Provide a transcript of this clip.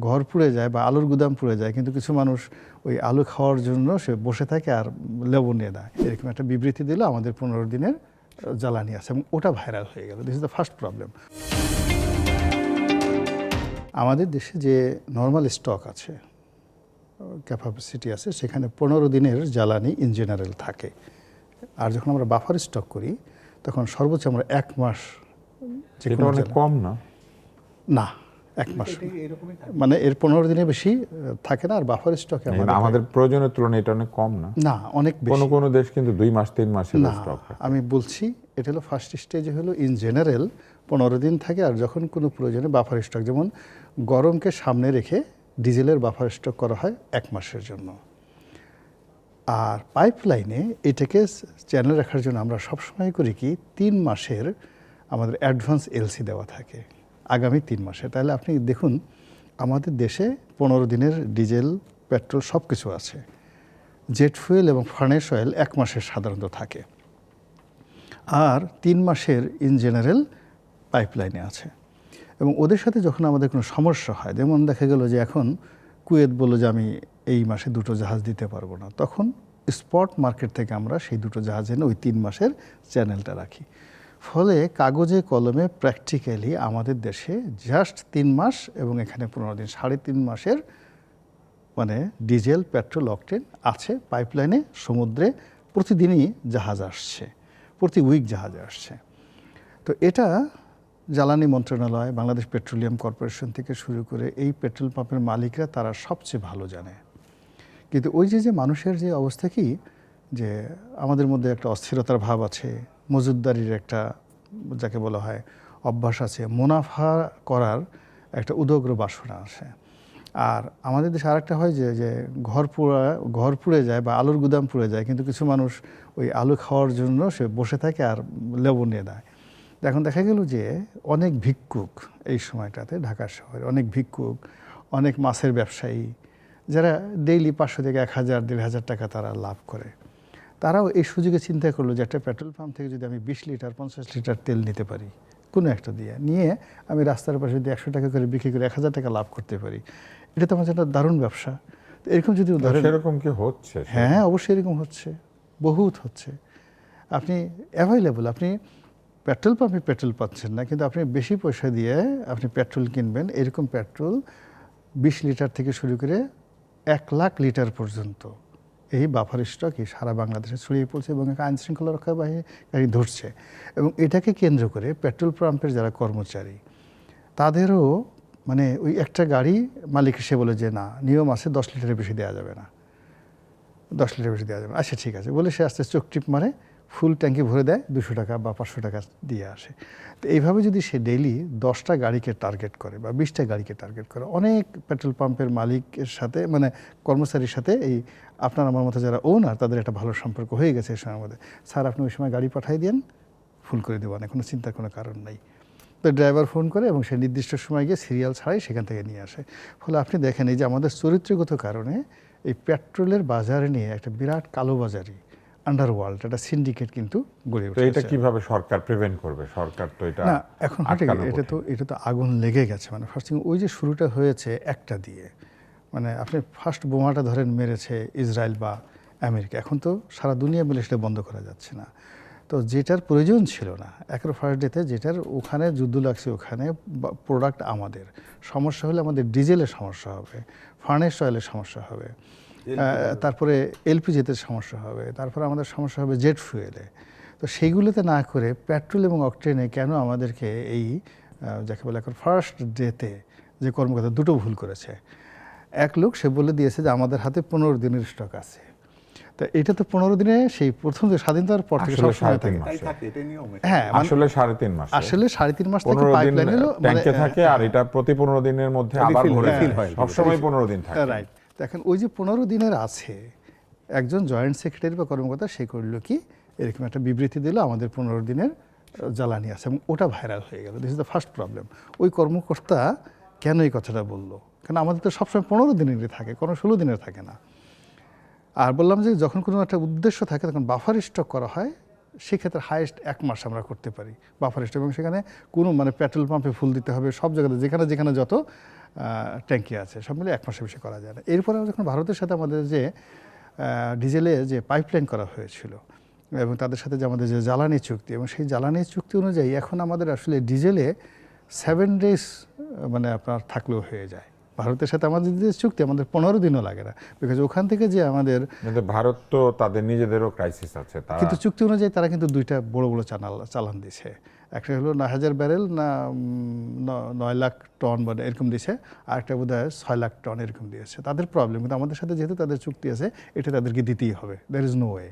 ঘর পুড়ে যায় বা আলুর গুদাম পুড়ে যায়, কিন্তু কিছু মানুষ ওই আলু খাওয়ার জন্য সে বসে থাকে আর লেবু নিয়ে দেয়, এরকম একটা বিবৃতি দিল আমাদের 15 দিনের জ্বালানি আছে, এবং ওটা ভাইরাল হয়ে গেল। This is the first problem. আমাদের দেশে যে নর্মাল স্টক আছে, ক্যাপাসিটি আছে, সেখানে 15 দিনের জ্বালানি ইন জেনারেল থাকে। আর যখন আমরা বাফার স্টক করি তখন সর্বোচ্চ আমরা 1 মাস। এটা অনেক কম না? না, 1 মাস মানে এর 15 দিনের বেশি থাকে না। আর বাফার স্টকে আমাদের প্রয়োজনের তুলনায় এটা অনেক কম না? না, অনেক বেশি। কোনো কোনো দেশ কিন্তু 2 মাস 3 মাসের স্টক রাখে। আমি বলছি এটা হলো ফার্স্ট স্টেজে হলো ইন জেনারেল 15 দিন থাকে। আর যখন কোনো প্রয়োজনে বাফার স্টক, যেমন গরমকে সামনে রেখে ডিজেলের বাফার স্টক করা হয় 1 মাসের জন্য। আর পাইপলাইনে এটাকে চ্যানেল রাখার জন্য আমরা সবসময় করি কি 3 মাসের আমাদের অ্যাডভান্স এলসি দেওয়া থাকে, আগামী 3 মাসে। তাহলে আপনি দেখুন আমাদের দেশে 15 দিনের ডিজেল, পেট্রোল সব কিছু আছে। জেট ফুয়েল এবং ফার্নেস অয়েল 1 মাসের সাধারণত থাকে, আর 3 মাসের ইন জেনারেল পাইপলাইনে আছে। এবং ওদের সাথে যখন আমাদের কোনো সমস্যা হয়, যেমন দেখা গেল যে এখন কুয়েত বললো যে আমি এই মাসে 2টো জাহাজ দিতে পারবো না, তখন স্পট মার্কেট থেকে আমরা সেই 2টো জাহাজ এনে ওই 3 মাসের চ্যানেলটা রাখি। ফলে কাগজে কলমে প্র্যাকটিক্যালি আমাদের দেশে জাস্ট 3 মাস এবং এখানে 15 দিন, 3.5 মাসের মানে ডিজেল, পেট্রোল, অকটেন আছে পাইপলাইনে। সমুদ্রে প্রতিদিনই জাহাজ আসছে, প্রতি উইক জাহাজ আসছে। তো এটা জ্বালানি মন্ত্রণালয়, বাংলাদেশ পেট্রোলিয়াম কর্পোরেশন থেকে শুরু করে এই পেট্রোল পাম্পের মালিকরা তারা সবচেয়ে ভালো জানে। কিন্তু ওই যে মানুষের যে অবস্থা কি, যে আমাদের মধ্যে একটা অস্থিরতার ভাব আছে, মজুদদারির একটা যাকে বলা হয় অভ্যাস আছে, মুনাফা করার একটা উদগ্র বাসনা আছে। আর আমাদের দেশে আরেকটা হয় যে ঘর পুড়ে যায় বা আলুর গুদাম পুড়ে যায়, কিন্তু কিছু মানুষ ওই আলু খাওয়ার জন্য সে বসে থাকে আর লেবু নিয়ে দেয়। এখন দেখা গেল যে অনেক ভিক্ষুক এই সময়টাতে ঢাকা শহরে, অনেক ভিক্ষুক, অনেক মাছের ব্যবসায়ী যারা ডেইলি 500 থেকে 1000, 1500 টাকা তারা লাভ করে, তারাও এই সুযোগে চিন্তা করলো যে একটা পেট্রোল পাম্প থেকে যদি আমি 20 লিটার 50 লিটার তেল নিতে পারি, কোনো একটা নিয়ে আমি রাস্তার পাশে যদি 100 টাকা করে বিক্রি করে 1000 টাকা লাভ করতে পারি, এটা তো আমার একটা দারুণ ব্যবসা। তো এরকম যদি ধরেন, সেরকম কি হচ্ছে? হ্যাঁ, অবশ্যই এরকম হচ্ছে, বহুত হচ্ছে। আপনি অ্যাভেলেবল, আপনি পেট্রোল পাম্পে পেট্রোল পাচ্ছেন না, কিন্তু আপনি বেশি পয়সা দিয়ে আপনি পেট্রোল কিনবেন। এরকম পেট্রোল 20 লিটার থেকে শুরু করে 1 লাখ লিটার পর্যন্ত এই বাফার স্টকই সারা বাংলাদেশে ছড়িয়ে পড়ছে, এবং আইন শৃঙ্খলা রক্ষা বাহিনী ধরছে। এবং এটাকে কেন্দ্র করে পেট্রোল পাম্পের যারা কর্মচারী তাদেরও মানে ওই একটা গাড়ি মালিক সে বলে যে না, নিয়ম আছে 10 লিটারের বেশি দেওয়া যাবে না, 10 লিটার বেশি দেওয়া যাবে না, আচ্ছা ঠিক আছে বলে সে আস্তে চোখ টিপ মারে, ফুল ট্যাঙ্কি ভরে দেয়, 200 টাকা বা 500 টাকা দিয়ে আসে। তো এইভাবে যদি সে ডেইলি 10টা গাড়িকে টার্গেট করে বা 20টা গাড়িকে টার্গেট করে, অনেক পেট্রোল পাম্পের মালিকের সাথে মানে কর্মচারীর সাথে এই আপনার আমার মতো যারা ওনার, তাদের একটা ভালো সম্পর্ক হয়ে গেছে এই সময়ের মধ্যে। স্যার আপনি ওই সময় গাড়ি পাঠিয়ে দেন, ফুল করে দেবেন, কোনো চিন্তার কোনো কারণ নেই। তো ড্রাইভার ফোন করে এবং সে নির্দিষ্ট সময় গিয়ে সিরিয়াল ছাড়াই সেখান থেকে নিয়ে আসে। ফলে আপনি দেখেন এই যে আমাদের চরিত্রগত কারণে এই পেট্রোলের বাজারে নিয়ে একটা বিরাট কালোবাজারি আন্ডারওয়ার্ল্ড, একটা সিন্ডিকেট কিন্তু গড়ে উঠেছে। এটা কিভাবে সরকার প্রিভেন্ট করবে? সরকার তো এটা না, এখন এটা তো আগুন লেগে গেছে। মানে ফার্স্ট থিং ওই যে শুরুটা হয়েছে একটা দিয়ে, মানে আপনি ফার্স্ট বোমাটা ধরেন মেরেছে ইসরায়েল বা আমেরিকা, এখন তো সারা দুনিয়া মিলে সেটা বন্ধ করা যাচ্ছে না। তো যেটার প্রয়োজন ছিল না একের ফার্স্ট ডেতে, যেটার ওখানে যুদ্ধ লাগছে, ওখানে প্রোডাক্ট আমাদের সমস্যা হলে আমাদের ডিজেলের সমস্যা হবে, ফার্নেস অয়েলের সমস্যা হবে, তারপরে এলপিজিতে সমস্যা হবে, তারপরে আমাদের সমস্যা হবে জেট ফুয়েলে। তো সেইগুলোতে না করে পেট্রোল এবং অকটেনে কেন আমাদেরকে এই যাকে বলে এখন ফার্স্ট ডেতে যে কর্মকর্তা দুটো ভুল করেছে। এক লোক সে বলে দিয়েছে যে আমাদের হাতে 15 দিনের স্টক আছে। তা এটা তো 15 দিনে সেই প্রথম যে স্বাধীনতার পর থেকে সব সময় থাকে। হ্যাঁ, আসলে 3.5 মাস, আসলে 3.5 মাস থেকে পাইপলাইন হলো ট্যাঙ্কে থাকে, আর এটা প্রতি 15 দিনের মধ্যে আবার ভরে হয়, সব সময় 15 দিন থাকে। রাইট। এখন ওই যে 15 দিনের আছে, একজন জয়েন্ট সেক্রেটারি বা কর্মকর্তা সে করলো কি এরকম একটা বিবৃতি দিল আমাদের 15 দিনের জ্বালানি আছে, এবং ওটা ভাইরাল হয়ে গেল। This is the first problem. ওই কর্মকর্তা কেন এই কথাটা বললো? কারণ আমাদের তো সবসময় 15 দিনেরই থাকে, কোনো 16 দিনের থাকে না। আর বললাম যে যখন কোনো একটা উদ্দেশ্য থাকে তখন বাফার স্টক করা হয় সেক্ষেত্রে হাইয়েস্ট 1 মাস আমরা করতে পারি বাফার স্টক, এবং সেখানে কোনো মানে পেট্রোল পাম্পে ফুল দিতে হবে, সব জায়গাতে যেখানে যেখানে যত ট্যাঙ্কি আছে সব মিলে 1 মাসের বেশি করা যায় না। এরপরে যখন ভারতের সাথে আমাদের যে ডিজেলে যে পাইপলাইন করা হয়েছিল এবং তাদের সাথে যে আমাদের যে জ্বালানি চুক্তি, এবং সেই জ্বালানি চুক্তি অনুযায়ী এখন আমাদের আসলে ডিজেলে 7 ডেজ মানে আপনার থাকলেও হয়ে যায়। ভারতের সাথে আমাদের যে চুক্তি আমাদের 15 দিনও লাগে না, বিকজ ওখান থেকে যে আমাদের কিন্তু ভারত তো তাদের নিজেদেরও ক্রাইসিস আছে, তারা কিন্তু চুক্তি অনুযায়ী তারা কিন্তু 2টা বড় বড় চালান দিছে। একটা হলো 9,000 ব্যারেল না 9 লাখ টন মানে এরকম দিয়েছে, আর একটা বোধ হয় 6 লাখ টন এরকম দিয়েছে। তাদের প্রবলেম, কিন্তু আমাদের সাথে যেহেতু তাদের চুক্তি আছে এটা তাদেরকে দিতেই হবে, দ্যার ইজ নো ওয়ে।